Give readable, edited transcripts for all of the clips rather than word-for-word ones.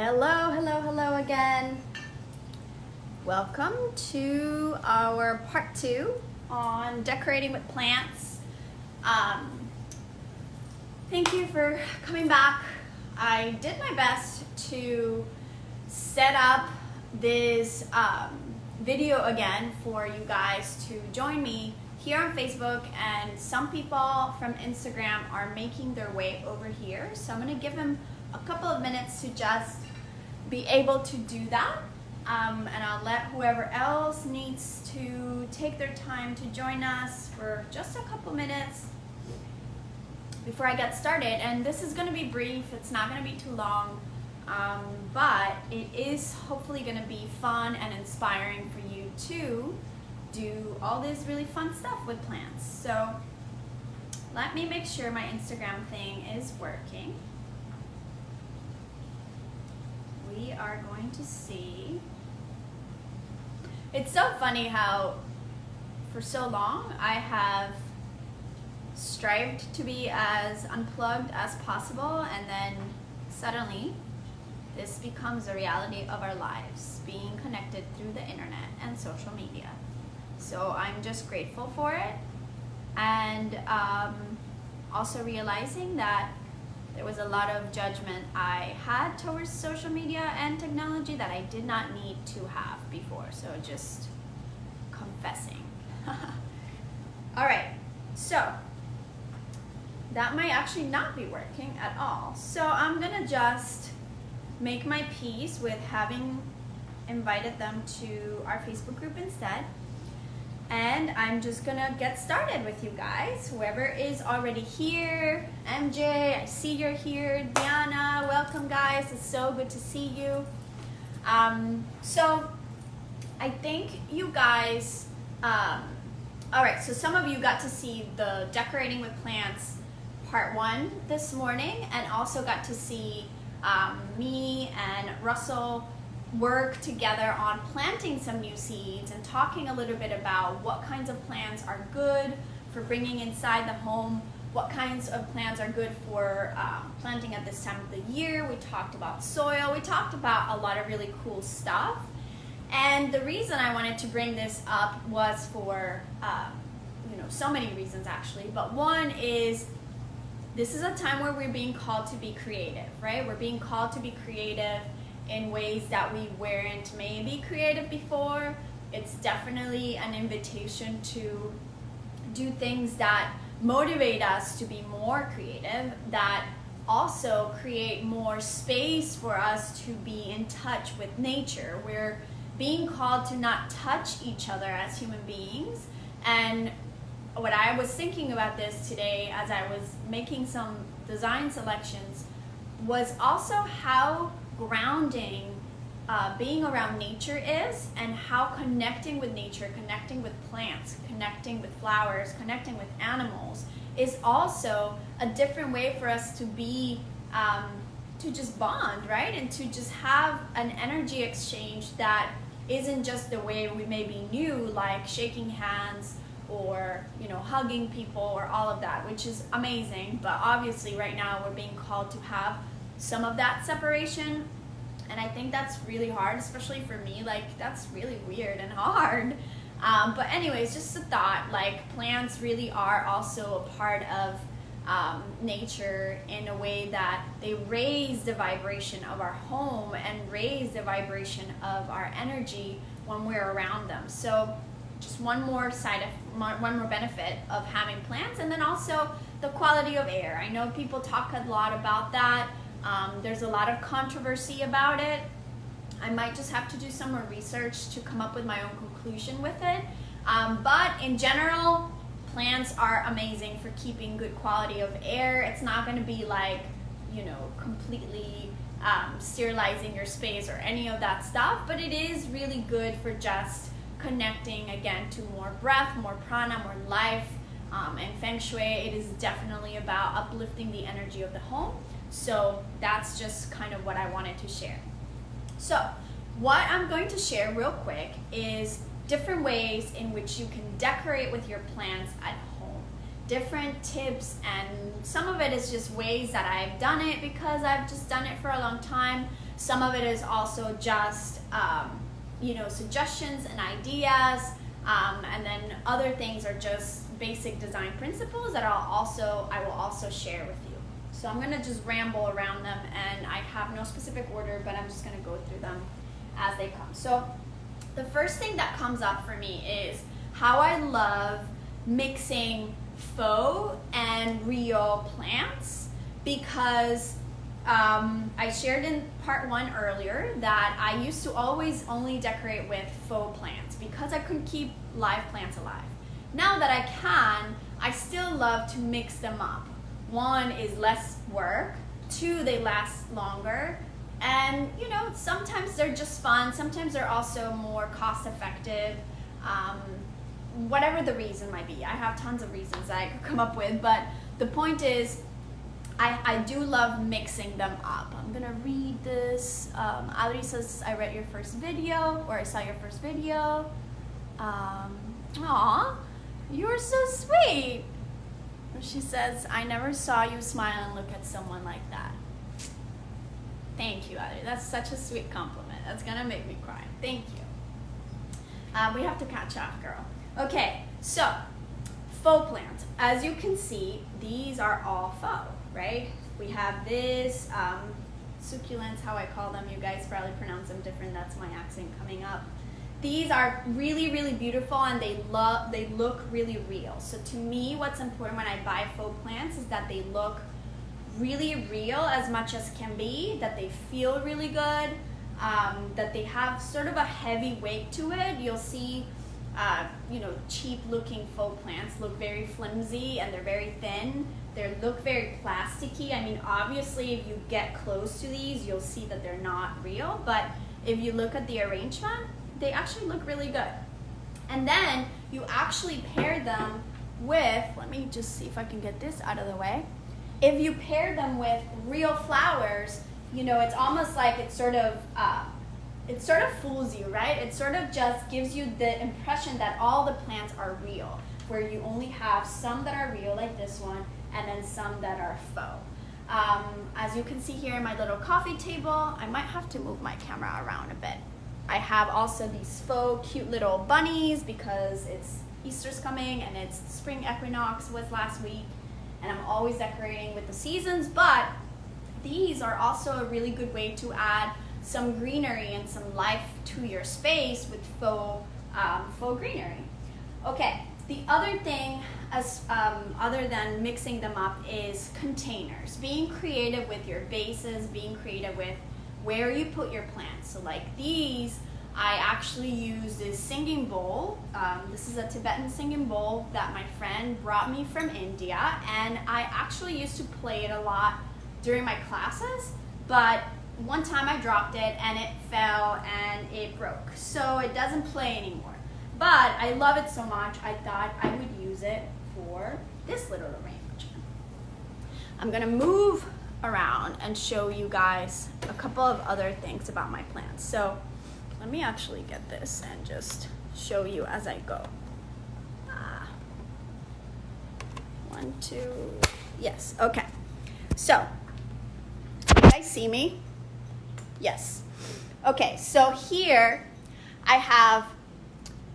Hello again. Welcome to our part 2 on decorating with plants. Thank you for coming back. I did my best to set up this video again for you guys to join me here on Facebook, and some people from Instagram are making their way over here, so I'm going to give them a couple of minutes to just be able to do that, and I'll let whoever else needs to take their time to join us for just a couple minutes before I get started. And this is going to be brief, it's not going to be too long, but it is hopefully going to be fun and inspiring for you to do all this really fun stuff with plants. So let me make sure my Instagram thing is working. We are going to see. It's so funny how for so long I have strived to be as unplugged as possible, and then suddenly this becomes a reality of our lives, being connected through the internet and social media. So I'm just grateful for it, and also realizing that there was a lot of judgment I had towards social media and technology that I did not need to have before. So just confessing. All right, so that might actually not be working at all. So I'm gonna just make my peace with having invited them to our Facebook group instead. And I'm just gonna get started with you guys. Whoever is already here, MJ, I see you're here. Diana, welcome guys, it's so good to see you. So I think you guys, all right, so some of you got to see the Decorating with Plants part 1 this morning, and also got to see me and Russell work together on planting some new seeds and talking a little bit about what kinds of plants are good for bringing inside the home, what kinds of plants are good for planting at this time of the year. We talked about soil, we talked about a lot of really cool stuff. And the reason I wanted to bring this up was for so many reasons actually, but one is this is a time where we're being called to be creative, right? We're being called to be creative in ways that we weren't maybe creative before. It's definitely an invitation to do things that motivate us to be more creative, that also create more space for us to be in touch with nature. We're being called to not touch each other as human beings. And what I was thinking about this today as I was making some design selections was also how grounding being around nature is, and how connecting with nature, connecting with plants, connecting with flowers, connecting with animals is also a different way for us to be, to just bond, right? And to just have an energy exchange that isn't just the way we maybe knew, like shaking hands or hugging people or all of that, which is amazing. But obviously right now we're being called to have some of that separation, and I think that's really hard, especially for me. Like, that's really weird and hard. But anyways, just a thought, like plants really are also a part of nature in a way that they raise the vibration of our home and raise the vibration of our energy when we're around them. So just one more benefit of having plants. And then also the quality of air. I know people talk a lot about that. There's a lot of controversy about it. I might just have to do some more research to come up with my own conclusion with it. But in general, plants are amazing for keeping good quality of air. It's not going to be like, completely sterilizing your space or any of that stuff, but it is really good for just connecting again to more breath, more prana, more life. And Feng Shui, it is definitely about uplifting the energy of the home. So that's just kind of what I wanted to share. So what I'm going to share real quick is different ways in which you can decorate with your plants at home. different tips, and some of it is just ways that I've done it because I've just done it for a long time. Some of it is also just suggestions and ideas, and then other things are just basic design principles that I will also share with you. So I'm gonna just ramble around them, and I have no specific order, but I'm just gonna go through them as they come. So the first thing that comes up for me is how I love mixing faux and real plants, because I shared in part 1 earlier that I used to always only decorate with faux plants because I couldn't keep live plants alive. Now that I can, I still love to mix them up. 1 is less work, 2, they last longer, and sometimes they're just fun, sometimes they're also more cost effective, whatever the reason might be. I have tons of reasons that I could come up with, but the point is I do love mixing them up. I'm gonna read this. Adri says, I read your first video, or I saw your first video. Aw, you're so sweet. She says, I never saw you smile and look at someone like that. Thank you, Adri. That's such a sweet compliment. That's gonna make me cry. Thank you. We have to catch up, girl. Okay, so faux plants. As you can see, these are all faux, right? We have this succulents, how I call them. You guys probably pronounce them different. That's my accent coming up. These are really, really beautiful, and they look really real. So to me, what's important when I buy faux plants is that they look really real as much as can be, that they feel really good, that they have sort of a heavy weight to it. You'll see cheap looking faux plants look very flimsy, and they're very thin. They look very plasticky. I mean, obviously if you get close to these, you'll see that they're not real, but if you look at the arrangement, they actually look really good. And then you actually pair them with, let me just see if I can get this out of the way. If you pair them with real flowers, it's almost like it sort of fools you, right? It sort of just gives you the impression that all the plants are real, where you only have some that are real, like this one, and then some that are faux. As you can see here in my little coffee table, I might have to move my camera around a bit. I have also these faux cute little bunnies because Easter's coming and it's spring equinox was last week, and I'm always decorating with the seasons, but these are also a really good way to add some greenery and some life to your space with faux greenery. Okay, the other thing, other than mixing them up, is containers. Being creative with your vases, being creative with where you put your plants. So like these, I actually use this singing bowl. This is a Tibetan singing bowl that my friend brought me from India, and I actually used to play it a lot during my classes, but one time I dropped it and it fell and it broke. So it doesn't play anymore. But I love it so much, I thought I would use it for this little arrangement. I'm gonna move around and show you guys a couple of other things about my plants. So let me actually get this and just show you as I go. 1, 2, yes, okay. So, you guys see me? Yes. Okay, so here I have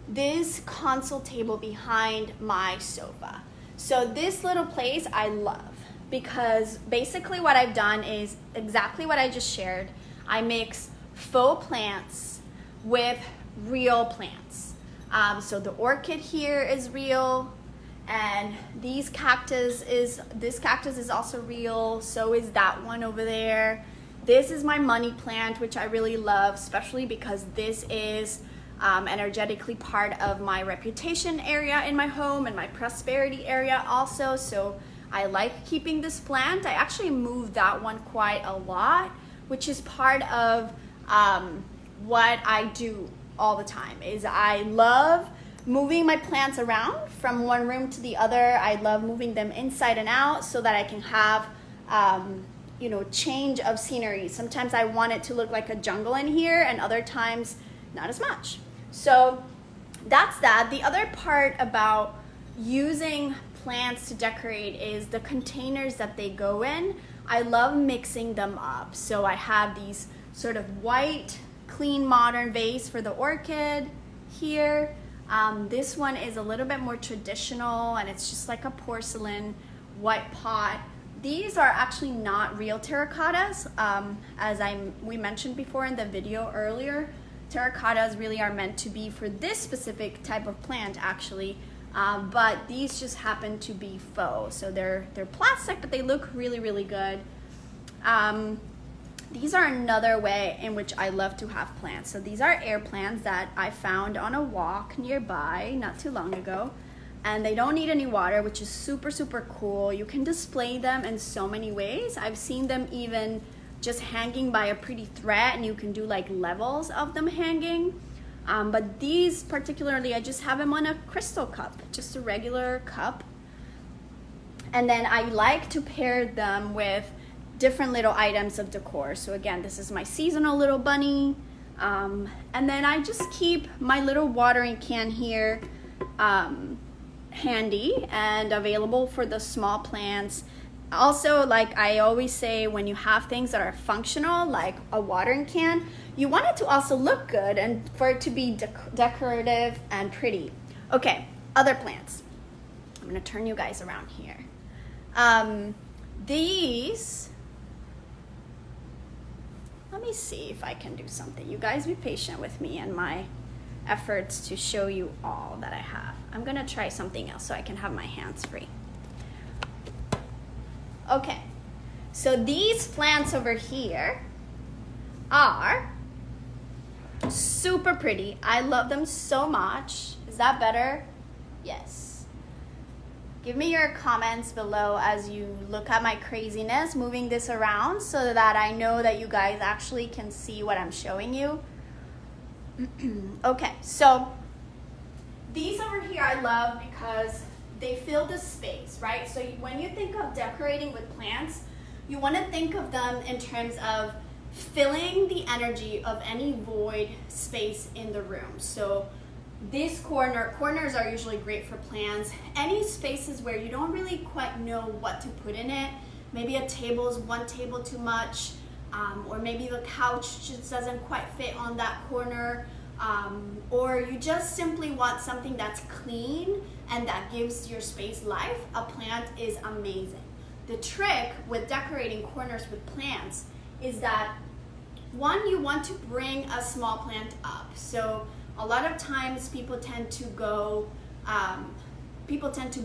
this console table behind my sofa. So this little place I love, because basically what I've done is exactly what I just shared. I mix faux plants with real plants. So the orchid here is real, and this cactus is also real, so is that one over there. This is my money plant, which I really love, especially because this is energetically part of my reputation area in my home and my prosperity area also, so I like keeping this plant. I actually moved that one quite a lot, which is part of what I do all the time. Is I love moving my plants around from one room to the other. I love moving them inside and out so that I can have change of scenery. Sometimes I want it to look like a jungle in here, and other times not as much. So that's that. The other part about using plants to decorate is the containers that they go in. I love mixing them up. So I have these sort of white, clean, modern vase for the orchid here. This one is a little bit more traditional, and it's just like a porcelain white pot. These are actually not real terracottas. As we mentioned before in the video earlier, terracottas really are meant to be for this specific type of plant actually, but these just happen to be faux. So they're plastic, but they look really, really good. These are another way in which I love to have plants. So these are air plants that I found on a walk nearby not too long ago. And they don't need any water, which is super, super cool. You can display them in so many ways. I've seen them even just hanging by a pretty thread, and you can do like levels of them hanging. But these particularly, I just have them on a crystal cup, just a regular cup. And then I like to pair them with different little items of decor. So again, this is my seasonal little bunny. And then I just keep my little watering can here handy and available for the small plants. Also, like I always say, when you have things that are functional, like a watering can, you want it to also look good and for it to be decorative and pretty. Okay, other plants. I'm gonna turn you guys around here. These, let me see if I can do something. You guys be patient with me and my efforts to show you all that I have. I'm gonna try something else so I can have my hands free. Okay, so these plants over here are super pretty. I love them so much. Is that better? Yes. Give me your comments below as you look at my craziness moving this around so that I know that you guys actually can see what I'm showing you. Okay, so these over here I love because they fill the space, right? So when you think of decorating with plants, you want to think of them in terms of filling the energy of any void space in the room. So this corners are usually great for plants. Any spaces where you don't really quite know what to put in it, maybe a table is one table too much, or maybe the couch just doesn't quite fit on that corner, or you just simply want something that's clean and that gives your space life, a plant is amazing. The trick with decorating corners with plants is that, one, you want to bring a small plant up. So a lot of times people tend to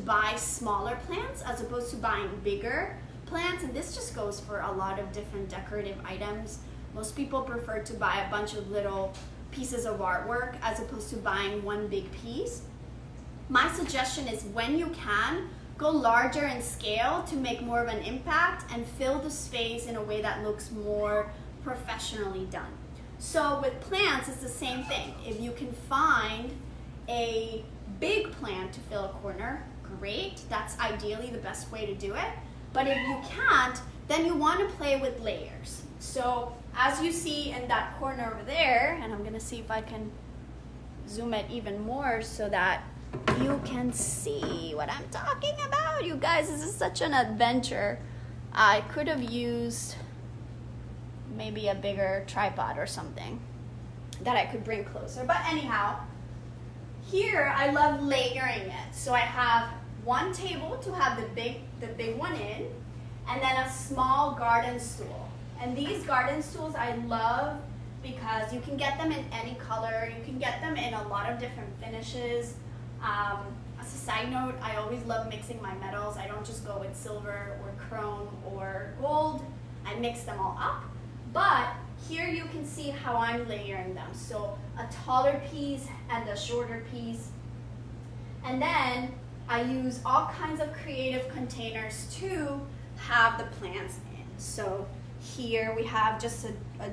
buy smaller plants as opposed to buying bigger plants, and this just goes for a lot of different decorative items. Most people prefer to buy a bunch of little pieces of artwork as opposed to buying one big piece. My suggestion is, when you can, go larger in scale to make more of an impact and fill the space in a way that looks more professionally done. So with plants, it's the same thing. If you can find a big plant to fill a corner, great. That's ideally the best way to do it. But if you can't, then you want to play with layers. So as you see in that corner over there, and I'm gonna see if I can zoom it even more so that you can see what I'm talking about. You guys, this is such an adventure. I could have used maybe a bigger tripod or something that I could bring closer. But anyhow, here I love layering it. So I have one table to have the big one in, and then a small garden stool. And these garden stools I love because you can get them in any color. You can get them in a lot of different finishes. As a side note, I always love mixing my metals. I don't just go with silver or chrome or gold. I mix them all up. But here you can see how I'm layering them. So a taller piece and a shorter piece. And then I use all kinds of creative containers to have the plants in. So here we have just a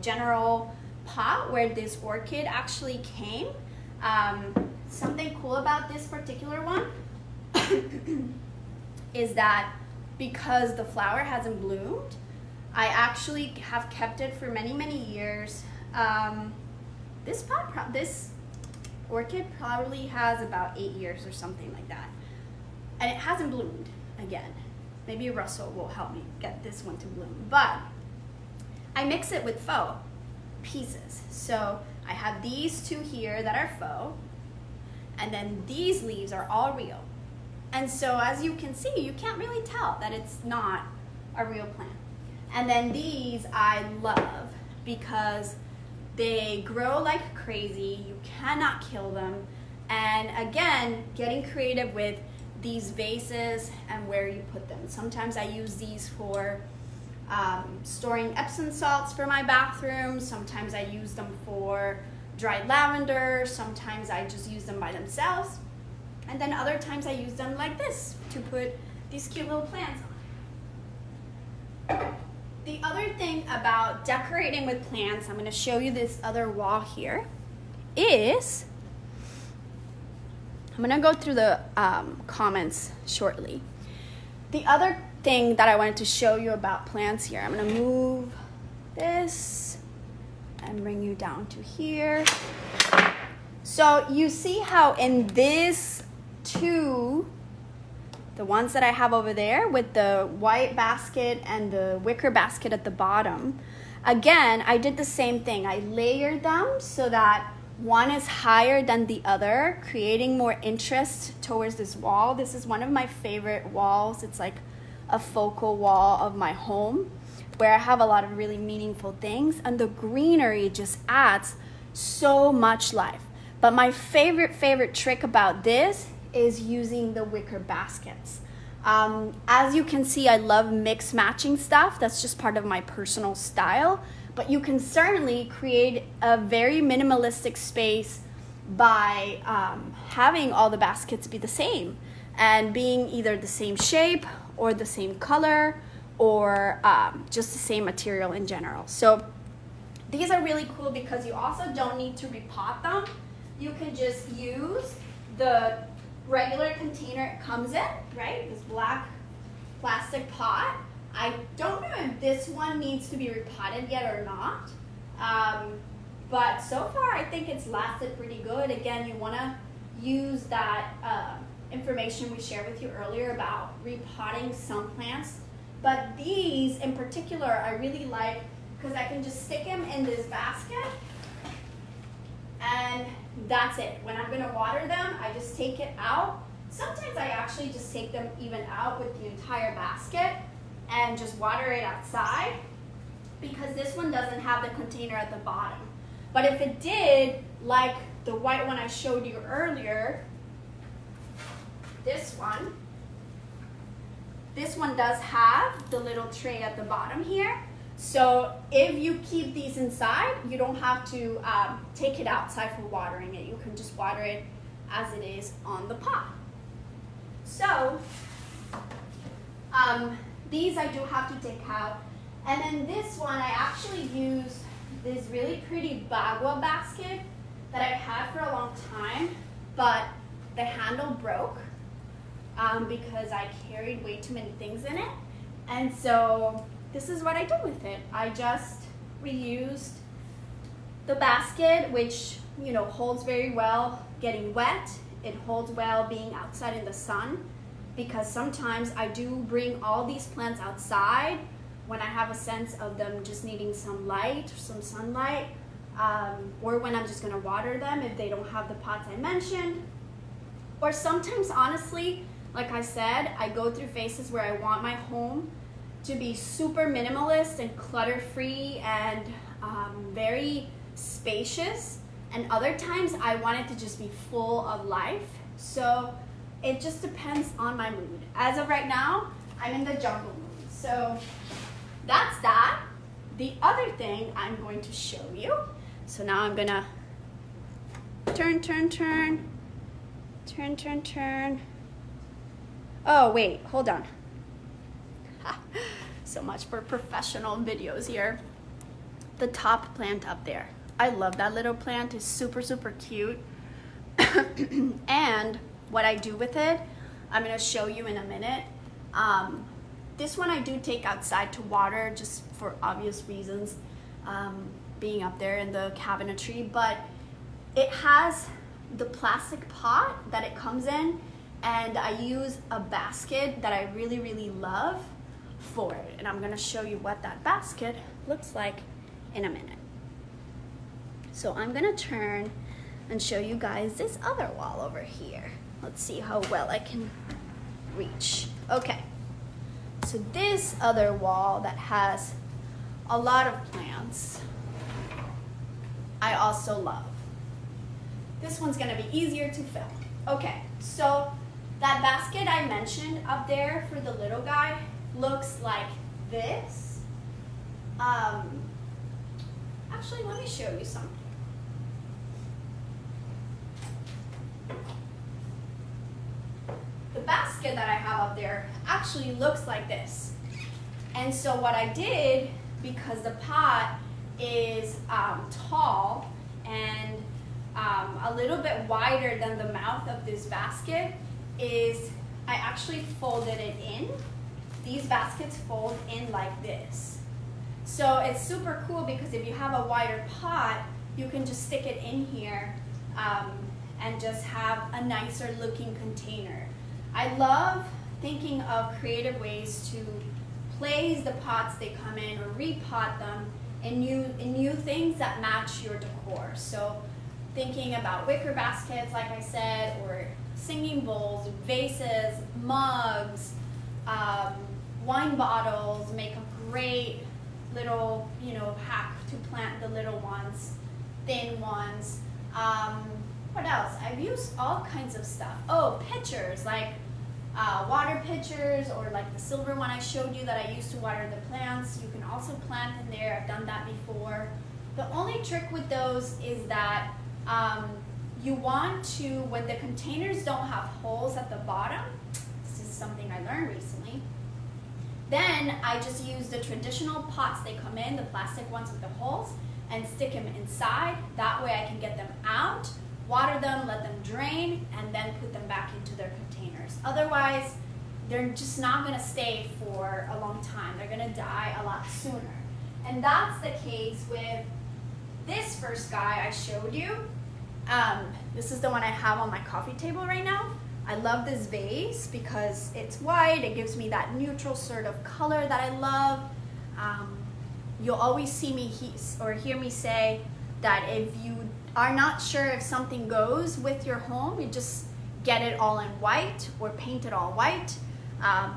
general pot where this orchid actually came. Something cool about this particular one is that because the flower hasn't bloomed, I actually have kept it for many, many years. This orchid probably has about 8 years or something like that. and it hasn't bloomed again. Maybe Russell will help me get this one to bloom, but I mix it with faux pieces. So I have these two here that are faux, and then these leaves are all real. And so as you can see, you can't really tell that it's not a real plant. And then these I love because they grow like crazy. You cannot kill them. And again, getting creative with these vases and where you put them. Sometimes I use these for storing Epsom salts for my bathroom. Sometimes I use them for dried lavender. Sometimes I just use them by themselves. And then other times I use them like this to put these cute little plants on. The other thing about decorating with plants, I'm going to show you this other wall here, is, I'm going to go through the comments shortly. The other thing that I wanted to show you about plants here, I'm going to move this and bring you down to here. So you see how in this two, the ones that I have over there with the white basket and the wicker basket at the bottom, again, I did the same thing. I layered them so that one is higher than the other, creating more interest towards this wall. This is one of my favorite walls. It's like a focal wall of my home where I have a lot of really meaningful things, and the greenery just adds so much life. But my favorite trick about this is using the wicker baskets. As you can see, I love mix matching stuff. That's just part of my personal style. But you can certainly create a very minimalistic space by having all the baskets be the same and being either the same shape or the same color or just the same material in general. So these are really cool because you also don't need to repot them. You can just use the regular container it comes in, right? This black plastic pot. I don't know if this one needs to be repotted yet or not. But so far I think it's lasted pretty good. Again, you wanna use that information we shared with you earlier about repotting some plants. But these in particular I really like because I can just stick them in this basket and that's it. When I'm gonna water them, I just take it out. Sometimes I actually just take them even out with the entire basket and just water it outside because this one doesn't have the container at the bottom. But if it did, like the white one I showed you earlier, this one does have the little tray at the bottom here. So if you keep these inside, you don't have to take it outside for watering it. You can just water it as it is on the pot. So these I do have to take out. And then this one, I actually used this really pretty bagua basket that I've had for a long time, but the handle broke because I carried way too many things in it. And so this is what I do with it. I just reused the basket, which, you know, holds very well getting wet. It holds well being outside in the sun because sometimes I do bring all these plants outside when I have a sense of them just needing some light, some sunlight, or when I'm just gonna water them if they don't have the pots I mentioned. Or sometimes, honestly, like I said, I go through phases where I want my home to be super minimalist and clutter-free and very spacious. And other times I want it to just be full of life. So it just depends on my mood. As of right now, I'm in the jungle mood. So that's that. The other thing I'm going to show you. So now I'm gonna turn. Oh wait, hold on. So much for professional videos here. The top plant up there. I love that little plant. It's super cute. And what I do with it, I'm gonna show you in a minute. This one I do take outside to water just for obvious reasons, being up there in the cabinetry, but it has the plastic pot that it comes in and I use a basket that I really, really love for it. And I'm gonna show you what that basket looks like in a minute. So I'm gonna turn and show you guys this other wall over here. Let's see how well I can reach. Okay, so this other wall that has a lot of plants, I also love. This one's gonna be easier to fill. Okay, so that basket I mentioned up there for the little guy looks like this. Actually, let me show you something. The basket that I have up there actually looks like this. And so what I did, because the pot is tall and a little bit wider than the mouth of this basket, is I actually folded it in. These baskets fold in like this. So it's super cool because if you have a wider pot, you can just stick it in here and just have a nicer looking container. I love thinking of creative ways to place the pots they come in or repot them in new things that match your decor. So thinking about wicker baskets, like I said, or singing bowls, vases, mugs, wine bottles make a great little, hack to plant the little ones, thin ones. What else? I've used all kinds of stuff. Oh, pitchers, like water pitchers, or like the silver one I showed you that I used to water the plants. You can also plant in there. I've done that before. The only trick with those is that you want to, when the containers don't have holes at the bottom, this is something I learned recently, then I just use the traditional pots they come in, the plastic ones with the holes, and stick them inside. That way I can get them out, water them, let them drain, and then put them back into their containers. Otherwise, they're just not gonna stay for a long time. They're gonna die a lot sooner. And that's the case with this first guy I showed you. This is the one I have on my coffee table right now. I love this vase because it's white. It gives me that neutral sort of color that I love. You'll always see me or hear me say that if you are not sure if something goes with your home, you just get it all in white or paint it all white,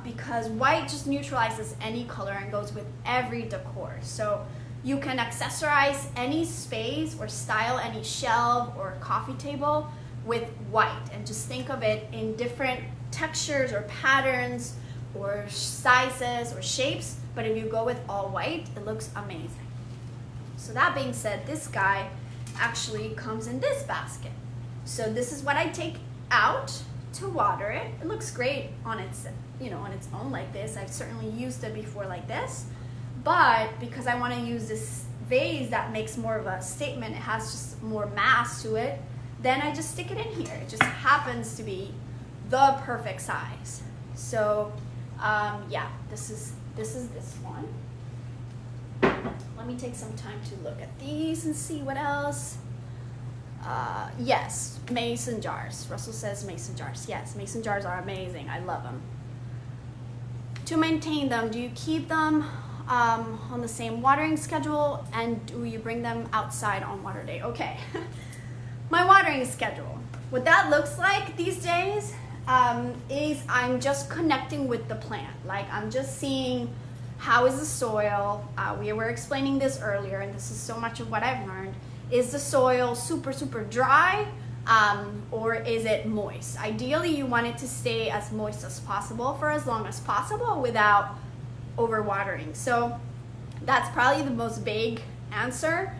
because white just neutralizes any color and goes with every decor. So you can accessorize any space or style any shelf or coffee table with white, and just think of it in different textures or patterns or sizes or shapes, but if you go with all white, it looks amazing. So that being said, this guy actually comes in this basket. So this is what I take out to water it. It looks great on its, on its own like this. I've certainly used it before like this, but because I want to use this vase that makes more of a statement, it has just more mass to it, then I just stick it in here. It just happens to be the perfect size. So yeah, this is this one. Let me take some time to look at these and see what else. Yes, mason jars. Russell says mason jars. Yes, mason jars are amazing. I love them. To maintain them, do you keep them on the same watering schedule, and do you bring them outside on water day? Okay. My watering schedule. What that looks like these days is I'm just connecting with the plant. Like, I'm just seeing how is the soil. We were explaining this earlier, and this is so much of what I've learned. Is the soil super, super dry, or is it moist? Ideally, you want it to stay as moist as possible for as long as possible without overwatering. So that's probably the most vague answer.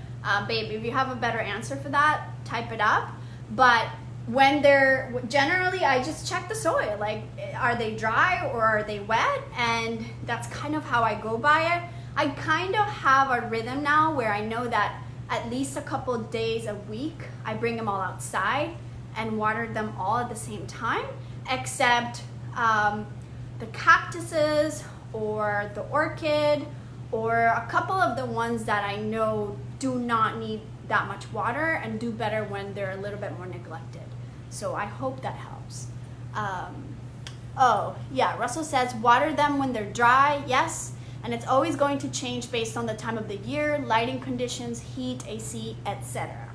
Babe, if you have a better answer for that, type it up. But when they're, generally I just check the soil, like, are they dry or are they wet? And that's kind of how I go by it. I kind of have a rhythm now where I know that at least a couple of days a week I bring them all outside and water them all at the same time, except the cactuses or the orchid, or a couple of the ones that I know do not need that much water and do better when they're a little bit more neglected. So I hope that helps. Oh, yeah, Russell says water them when they're dry, yes, and it's always going to change based on the time of the year, lighting conditions, heat, AC, etc.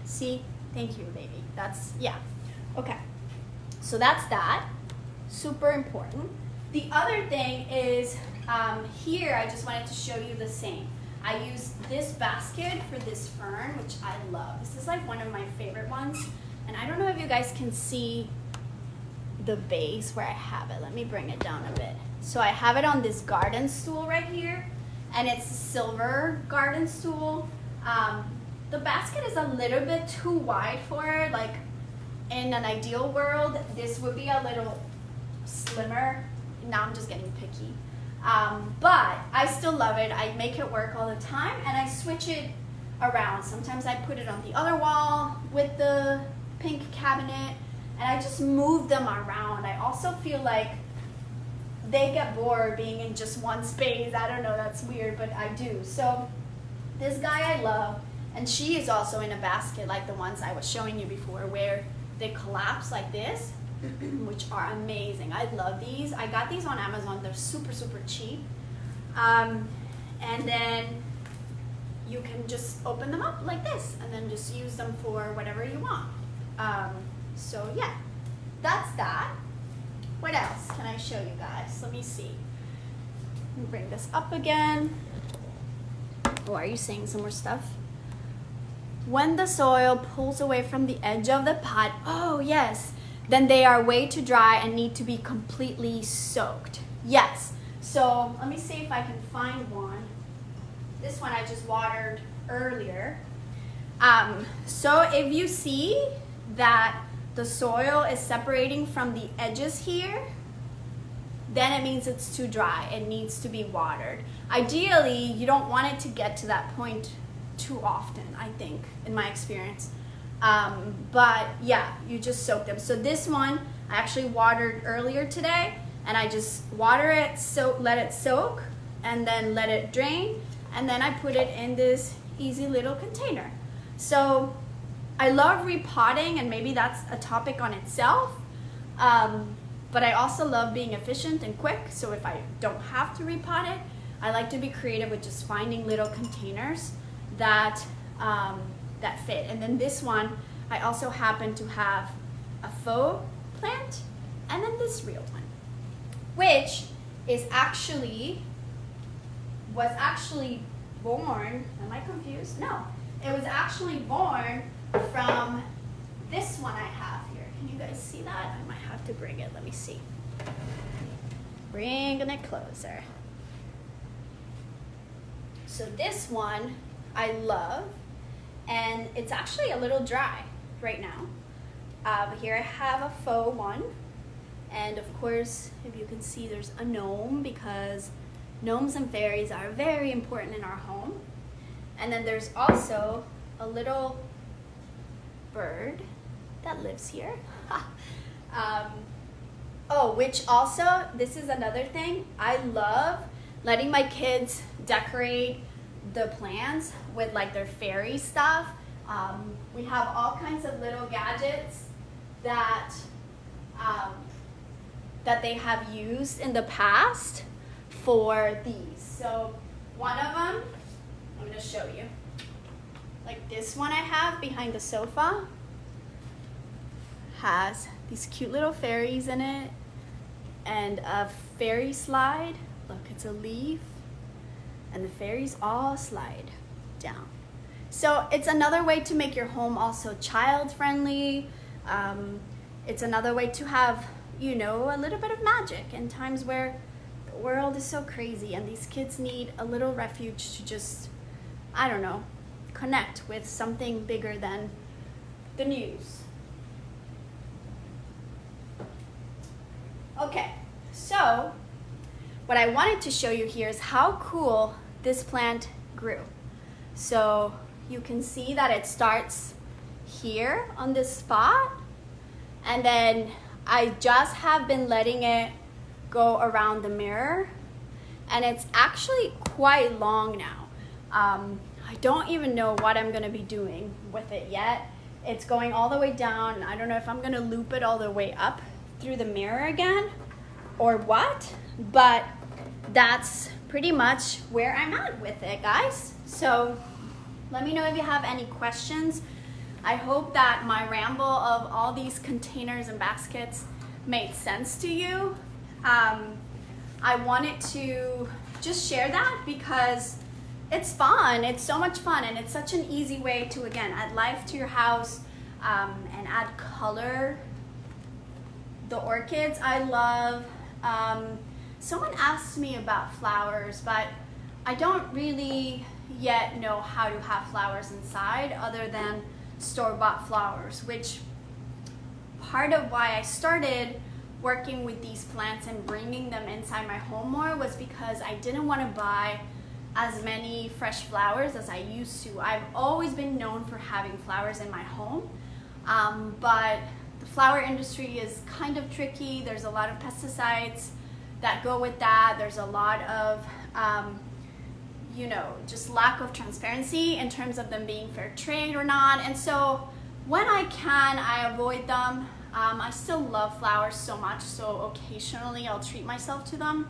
See? Thank you, baby. That's, yeah. Okay. So that's that. Super important. The other thing is here, I just wanted to show you the same. I used this basket for this fern, which I love. This is like one of my favorite ones. And I don't know if you guys can see the base where I have it. Let me bring it down a bit. So I have it on this garden stool right here, and it's a silver garden stool. The basket is a little bit too wide for it. Like in an ideal world, this would be a little slimmer. Now I'm just getting picky. But I still love it. I make it work all the time, and I switch it around. Sometimes I put it on the other wall with the pink cabinet, and I just move them around. I also feel like they get bored being in just one space. I don't know, that's weird, but I do. So this guy I love, and she is also in a basket like the ones I was showing you before, where they collapse like this, which are amazing. I love these. I got these on Amazon. They're super, super cheap. And then you can just open them up like this and then just use them for whatever you want. So yeah, that's that. What else can I show you guys? Let me see. Let me bring this up again. Oh, are you saying some more stuff? When the soil pulls away from the edge of the pot, oh yes, then they are way too dry and need to be completely soaked. Yes, so let me see if I can find one. This one I just watered earlier. So if you see that the soil is separating from the edges here, then it means it's too dry. It needs to be watered. Ideally, you don't want it to get to that point too often, I think, in my experience. But yeah, you just soak them. So this one, I actually watered earlier today, and I just water it, let it soak, and then let it drain, and then I put it in this easy little container. So I love repotting, and maybe that's a topic on itself. But I also love being efficient and quick. So if I don't have to repot it, I like to be creative with just finding little containers that that fit. And then this one, I also happen to have a faux plant, and then this real one, which is was actually born. Am I confused? No, it was actually born from this one I have here. Can you guys see that? I might have to bring it. Let me see. Bringing it closer. So this one I love, and it's actually a little dry right now. Here I have a faux one, and of course, if you can see, there's a gnome, because gnomes and fairies are very important in our home. And then there's also a little bird that lives here. Oh, which also, this is another thing, I love letting my kids decorate the plants with like their fairy stuff. We have all kinds of little gadgets that that they have used in the past for these. So one of them, I'm going to show you. Like this one I have behind the sofa has these cute little fairies in it, and a fairy slide. Look, it's a leaf, and the fairies all slide down. So it's another way to make your home also child friendly. It's another way to have, you know, a little bit of magic in times where the world is so crazy and these kids need a little refuge to just, I don't know, connect with something bigger than the news. Okay, so what I wanted to show you here is how cool this plant grew. So you can see that it starts here on this spot, and then I just have been letting it go around the mirror, and it's actually quite long now. I don't even know what I'm gonna be doing with it yet. It's going all the way down, and I don't know if I'm gonna loop it all the way up through the mirror again or what, but that's pretty much where I'm at with it, guys. So let me know if you have any questions. I hope that my ramble of all these containers and baskets made sense to you. I wanted to just share that because it's fun. It's so much fun, and it's such an easy way to, again, add life to your house and add color. The orchids I love. Someone asked me about flowers, but I don't really yet know how to have flowers inside other than store-bought flowers, which part of why I started working with these plants and bringing them inside my home more was because I didn't want to buy as many fresh flowers as I used to. I've always been known for having flowers in my home, but the flower industry is kind of tricky. There's a lot of pesticides that go with that. There's a lot of just lack of transparency in terms of them being fair trade or not. And so when I can, I avoid them. I still love flowers so much, so occasionally I'll treat myself to them.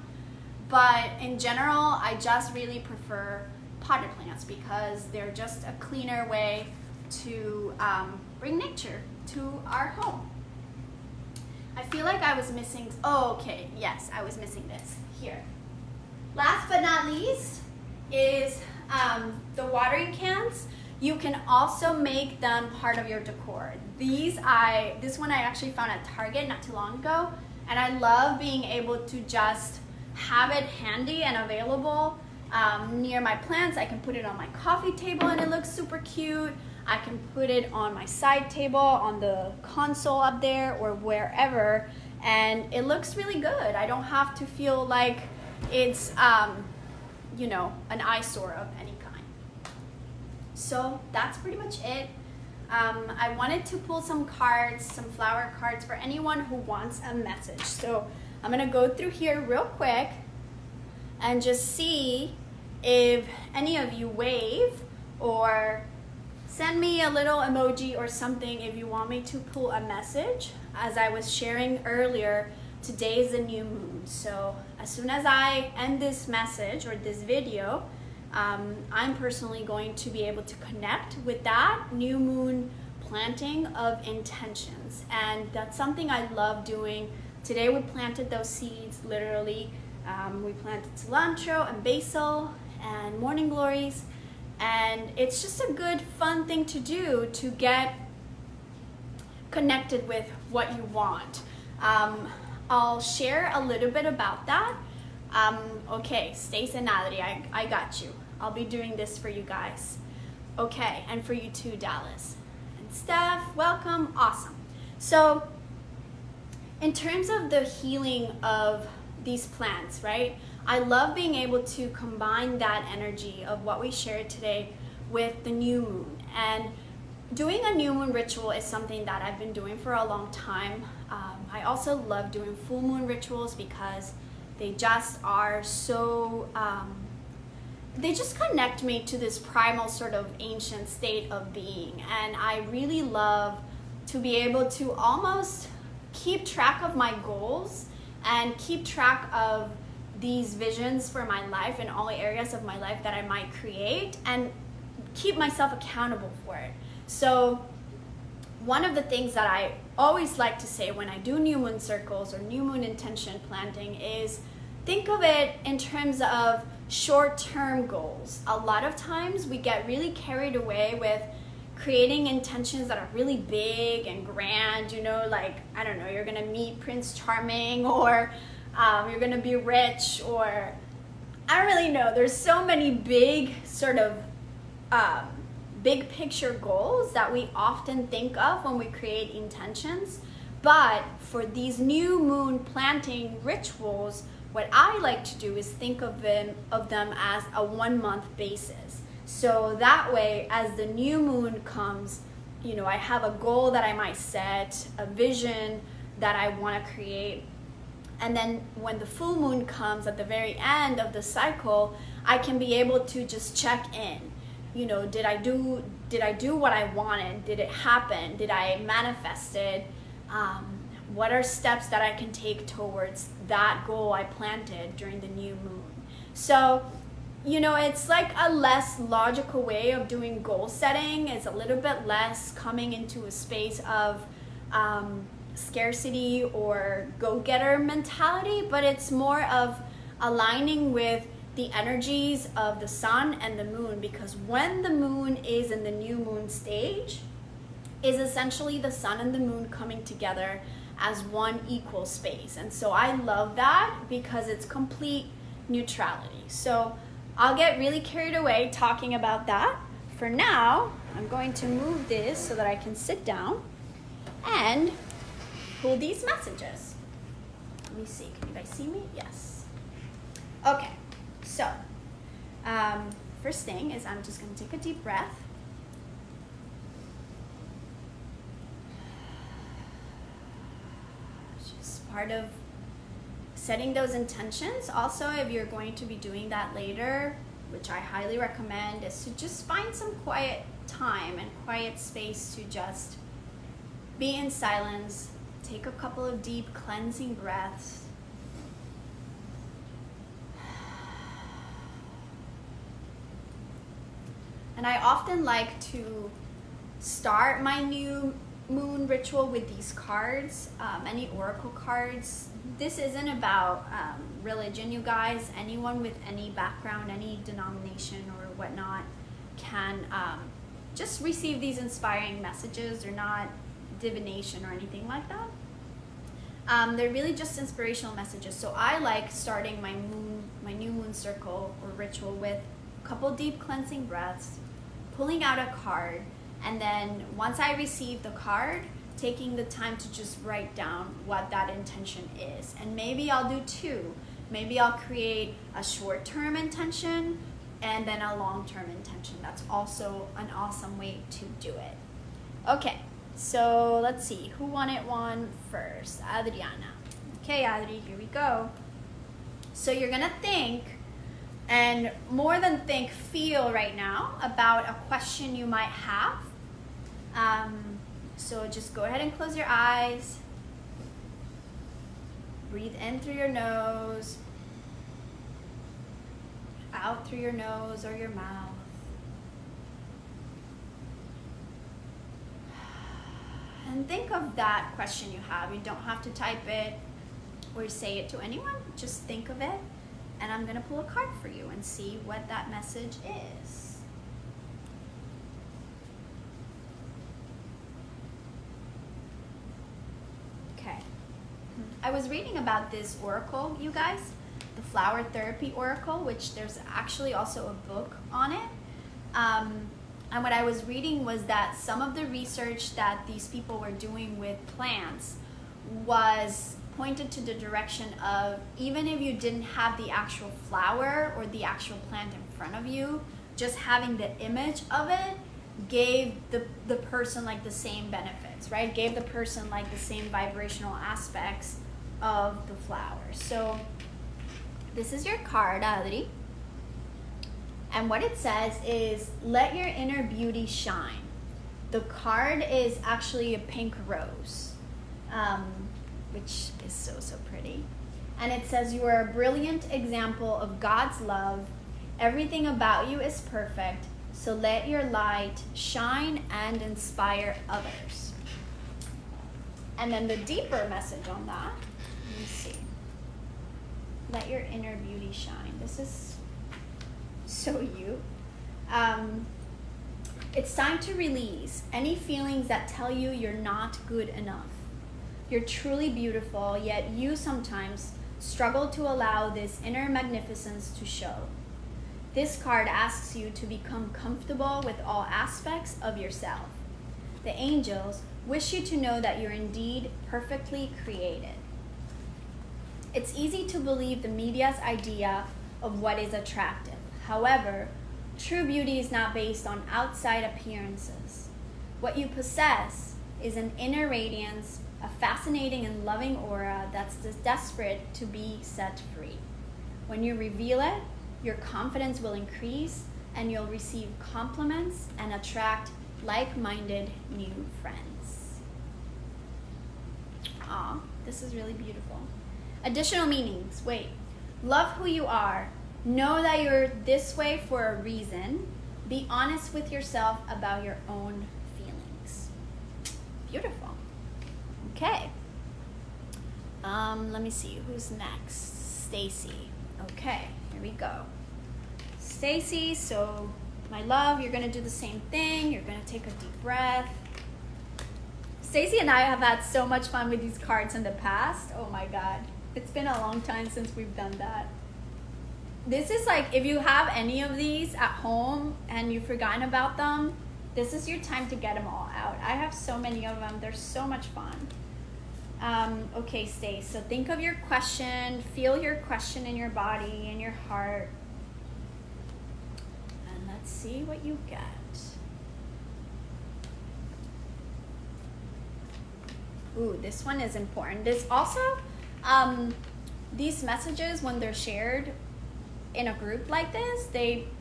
But in general, I just really prefer potted plants because they're just a cleaner way to bring nature to our home. I feel like I was missing, yes, I was missing this here. Last but not least is the watering cans. You can also make them part of your decor. This one I actually found at Target not too long ago, and I love being able to just have it handy and available near my plants. I can put it on my coffee table and it looks super cute. I can put it on my side table, on the console up there, or wherever, and it looks really good. I don't have to feel like it's an eyesore of any kind. So that's pretty much it. I wanted to pull some cards, some flower cards for anyone who wants a message. So I'm gonna go through here real quick and just see if any of you wave or send me a little emoji or something if you want me to pull a message. As I was sharing earlier, today is the new moon. So as soon as I end this message or this video, I'm personally going to be able to connect with that new moon planting of intentions. And that's something I love doing. Today we planted those seeds, literally. We planted cilantro and basil and morning glories. And it's just a good, fun thing to do to get connected with what you want. I'll share a little bit about that. Okay, Stace and Natalie, I got you. I'll be doing this for you guys. Okay, and for you too, Dallas. And Steph, welcome, awesome. So, in terms of the healing of these plants, right? I love being able to combine that energy of what we shared today with the new moon. And doing a new moon ritual is something that I've been doing for a long time. I also love doing full moon rituals because they just are so, they just connect me to this primal sort of ancient state of being. And I really love to be able to almost keep track of my goals and keep track of these visions for my life in all areas of my life that I might create and keep myself accountable for it. So one of the things that I always like to say when I do new moon circles or new moon intention planting is think of it in terms of short-term goals. A lot of times we get really carried away with creating intentions that are really big and grand, like, I don't know, you're gonna meet Prince Charming, or you're gonna be rich, or I don't really know. There's so many big sort of big picture goals that we often think of when we create intentions. But for these new moon planting rituals, what I like to do is think of them as a 1 month basis. So that way, as the new moon comes, I have a goal that I might set, a vision that I want to create. And then when the full moon comes at the very end of the cycle, I can be able to just check in. Did I do what I wanted? Did it happen? Did I manifest it? What are steps that I can take towards that goal I planted during the new moon? So, it's like a less logical way of doing goal setting. It's a little bit less coming into a space of scarcity or go-getter mentality, but it's more of aligning with the energies of the sun and the moon, because when the moon is in the new moon stage is essentially the sun and the moon coming together as one equal space. And so I love that because it's complete neutrality. So I'll get really carried away talking about that. For now, I'm going to move this so that I can sit down and pull these messages. Let me see, can you guys see me? Yes. Okay, so first thing is I'm just gonna take a deep breath. Just part of setting those intentions. Also, if you're going to be doing that later, which I highly recommend, is to just find some quiet time and quiet space to just be in silence. Take a couple of deep cleansing breaths. And I often like to start my new moon ritual with these cards, any oracle cards. This isn't about religion, you guys. Anyone with any background, any denomination or whatnot can just receive these inspiring messages. They're not divination or anything like that. They're really just inspirational messages. So I like starting my new moon circle or ritual with a couple deep cleansing breaths, pulling out a card, and then once I receive the card, taking the time to just write down what that intention is. And maybe I'll do two. Maybe I'll create a short-term intention and then a long-term intention. That's also an awesome way to do it. Okay, so let's see. Who wanted one first? Adriana. Okay, Adri, here we go. So you're gonna think, and more than think, feel right now about a question you might have. So just go ahead and close your eyes. Breathe in through your nose, out through your nose or your mouth. And think of that question you have. You don't have to type it or say it to anyone. Just think of it. And I'm going to pull a card for you and see what that message is. Okay. I was reading about this oracle, you guys, the Flower Therapy Oracle, which there's actually also a book on it. And what I was reading was that some of the research that these people were doing with plants was pointed to the direction of, even if you didn't have the actual flower or the actual plant in front of you, just having the image of it gave the person like the same benefits, right? Gave the person like the same vibrational aspects of the flower. So this is your card, Adri. And what it says is, let your inner beauty shine. The card is actually a pink rose, which is so, so pretty. And it says, you are a brilliant example of God's love. Everything about you is perfect. So let your light shine and inspire others. And then the deeper message on that, let me see. Let your inner beauty shine. This is so you. It's time to release any feelings that tell you you're not good enough. You're truly beautiful, yet you sometimes struggle to allow this inner magnificence to show. This card asks you to become comfortable with all aspects of yourself. The angels wish you to know that you're indeed perfectly created. It's easy to believe the media's idea of what is attractive. However, true beauty is not based on outside appearances. What you possess is an inner radiance, a fascinating and loving aura that's desperate to be set free. When you reveal it, your confidence will increase and you'll receive compliments and attract like-minded new friends. Aw, this is really beautiful. Additional meanings. Wait. Love who you are. Know that you're this way for a reason. Be honest with yourself about your own feelings. Beautiful. Okay. Let me see. Who's next? Stacy. Okay, here we go. Stacy, so my love, you're going to do the same thing. You're going to take a deep breath. Stacy and I have had so much fun with these cards in the past. Oh my God. It's been a long time since we've done that. This is like, if you have any of these at home and you've forgotten about them, this is your time to get them all out. I have so many of them. They're so much fun. Okay, Stace. So think of your question. Feel your question in your body, in your heart. And let's see what you get. Ooh, this one is important. This also, these messages, when they're shared in a group like this,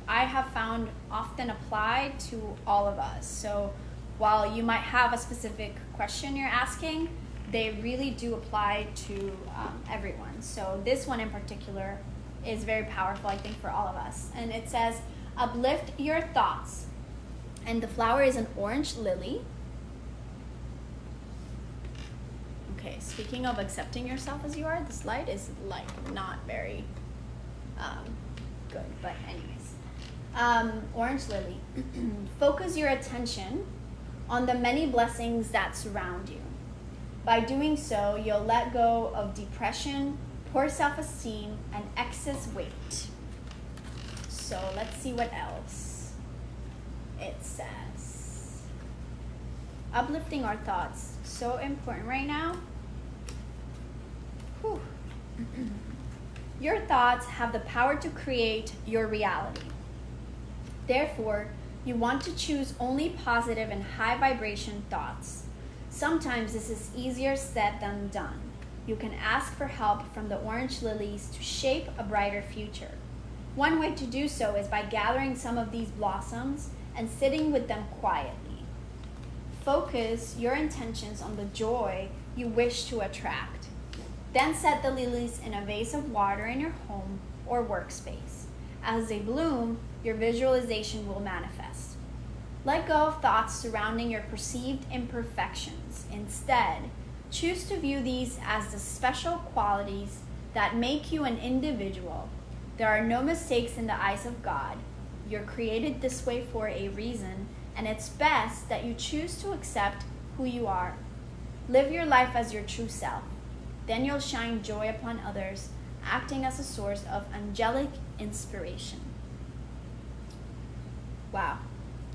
I have found often apply to all of us. So while you might have a specific question you're asking, they really do apply to everyone. So this one in particular is very powerful, I think, for all of us. And it says, uplift your thoughts. And the flower is an orange lily. Okay, speaking of accepting yourself as you are, this light is like not very good, but anyways. Orange lily. Focus your attention on the many blessings that surround you. By doing so, you'll let go of depression, poor self-esteem, and excess weight. So let's see what else it says. Uplifting our thoughts. So important right now. Whew. Your thoughts have the power to create your reality. Therefore, you want to choose only positive and high vibration thoughts. Sometimes this is easier said than done. You can ask for help from the orange lilies to shape a brighter future. One way to do so is by gathering some of these blossoms and sitting with them quietly. Focus your intentions on the joy you wish to attract. Then set the lilies in a vase of water in your home or workspace. As they bloom, your visualization will manifest. Let go of thoughts surrounding your perceived imperfections. Instead, choose to view these as the special qualities that make you an individual. There are no mistakes in the eyes of God. You're created this way for a reason, and it's best that you choose to accept who you are. Live your life as your true self. Then you'll shine joy upon others, acting as a source of angelic inspiration. Wow,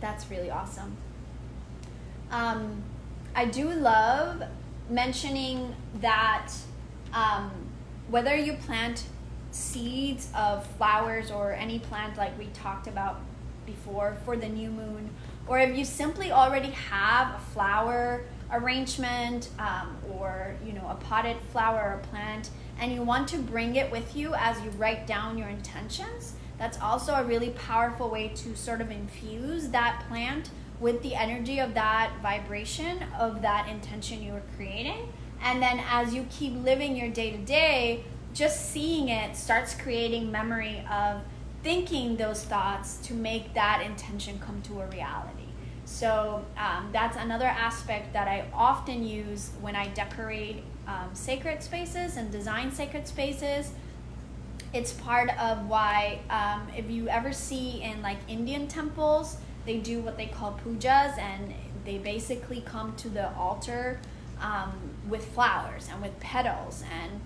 that's really awesome. I do love mentioning that whether you plant seeds of flowers or any plant like we talked about before for the new moon, or if you simply already have a flower arrangement or a potted flower or plant and you want to bring it with you as you write down your intentions, that's also a really powerful way to sort of infuse that plant with the energy of that vibration of that intention you were creating. And then as you keep living your day-to-day, just seeing it starts creating memory of thinking those thoughts to make that intention come to a reality. So that's another aspect that I often use when I decorate sacred spaces and design sacred spaces. It's part of why if you ever see in like Indian temples, they do what they call pujas, and they basically come to the altar with flowers and with petals, and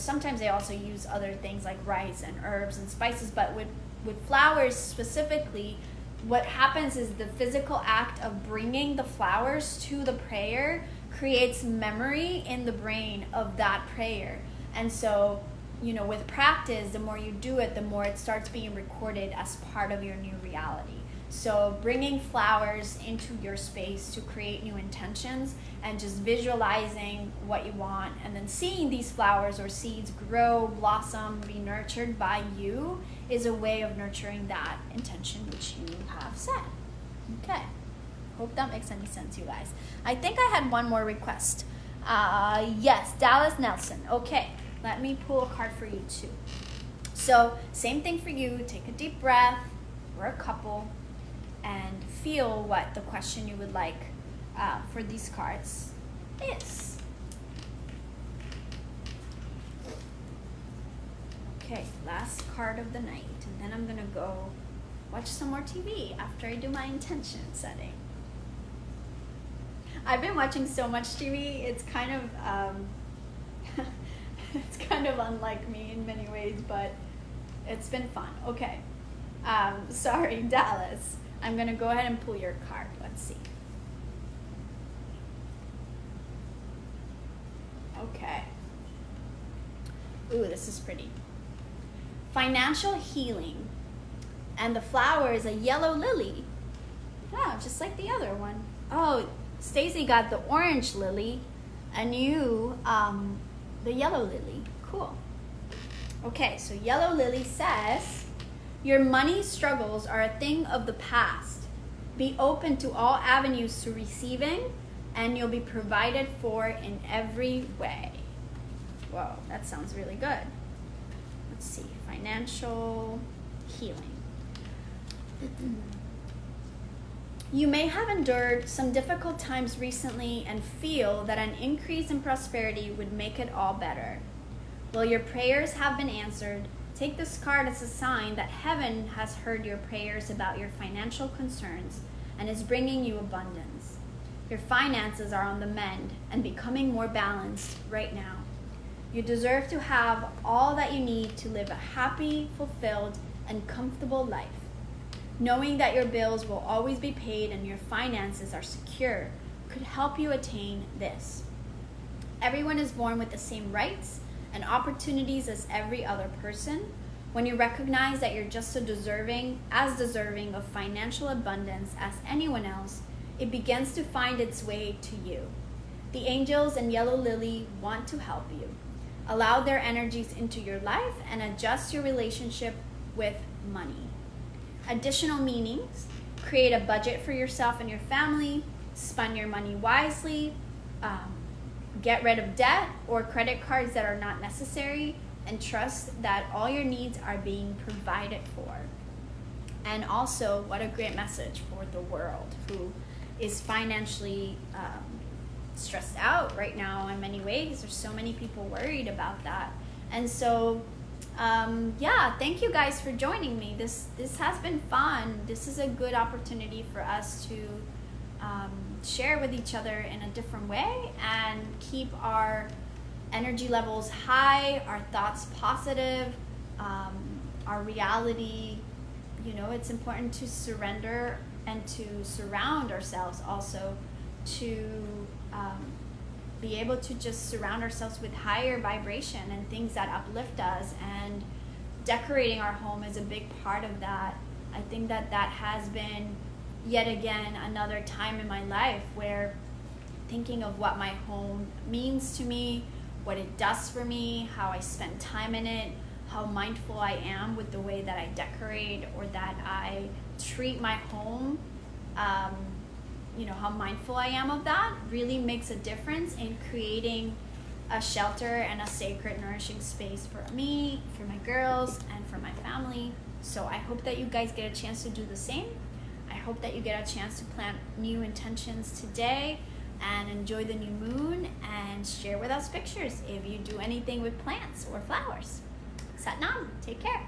sometimes they also use other things like rice and herbs and spices, but with flowers specifically, what happens is the physical act of bringing the flowers to the prayer creates memory in the brain of that prayer. And so, with practice, the more you do it, the more it starts being recorded as part of your new reality. So bringing flowers into your space to create new intentions and just visualizing what you want, and then seeing these flowers or seeds grow, blossom, be nurtured by you is a way of nurturing that intention which you have set. Okay. Hope that makes any sense, you guys. I think I had one more request. Yes, Dallas Nelson. Okay, let me pull a card for you too. So, same thing for you. Take a deep breath. We're a couple. And feel what the question you would like for these cards is. Okay, last card of the night. And then I'm going to go watch some more TV after I do my intention setting. I've been watching so much TV. It's kind of it's kind of unlike me in many ways, but it's been fun. Okay. Sorry, Dallas. I'm going to go ahead and pull your card. Let's see. Okay. Ooh, this is pretty. Financial healing. And the flower is a yellow lily. Oh, just like the other one. Oh, Stacy got the orange lily, and you, the yellow lily. Cool. Okay, so yellow lily says, your money struggles are a thing of the past. Be open to all avenues to receiving, and you'll be provided for in every way. Whoa, that sounds really good. Let's see, financial healing. You may have endured some difficult times recently and feel that an increase in prosperity would make it all better. Well, your prayers have been answered. Take this card as a sign that heaven has heard your prayers about your financial concerns and is bringing you abundance. Your finances are on the mend and becoming more balanced right now. You deserve to have all that you need to live a happy, fulfilled, and comfortable life. Knowing that your bills will always be paid and your finances are secure could help you attain this. Everyone is born with the same rights and opportunities as every other person. When you recognize that you're just as deserving of financial abundance as anyone else, it begins to find its way to you. The angels and yellow lily want to help you. Allow their energies into your life and adjust your relationship with money. Additional meanings: create a budget for yourself and your family, spend your money wisely, get rid of debt or credit cards that are not necessary, and trust that all your needs are being provided for. And also, what a great message for the world who is financially stressed out right now in many ways. There's so many people worried about that. And so yeah, thank you guys for joining me. This has been fun. This is a good opportunity for us to share with each other in a different way and keep our energy levels high, our thoughts positive, our reality. You know, it's important to surrender and to surround ourselves also to be able to just surround ourselves with higher vibration and things that uplift us, and decorating our home is a big part of that. I think that has been yet again another time in my life where thinking of what my home means to me, what it does for me, how I spend time in it, how mindful I am with the way that I decorate or that I treat my home, you know, how mindful I am of that really makes a difference in creating a shelter and a sacred, nourishing space for me, for my girls, and for my family. So I hope that you guys get a chance to do the same. I hope that you get a chance to plant new intentions today and enjoy the new moon and share with us pictures if you do anything with plants or flowers. Sat Nam, take care.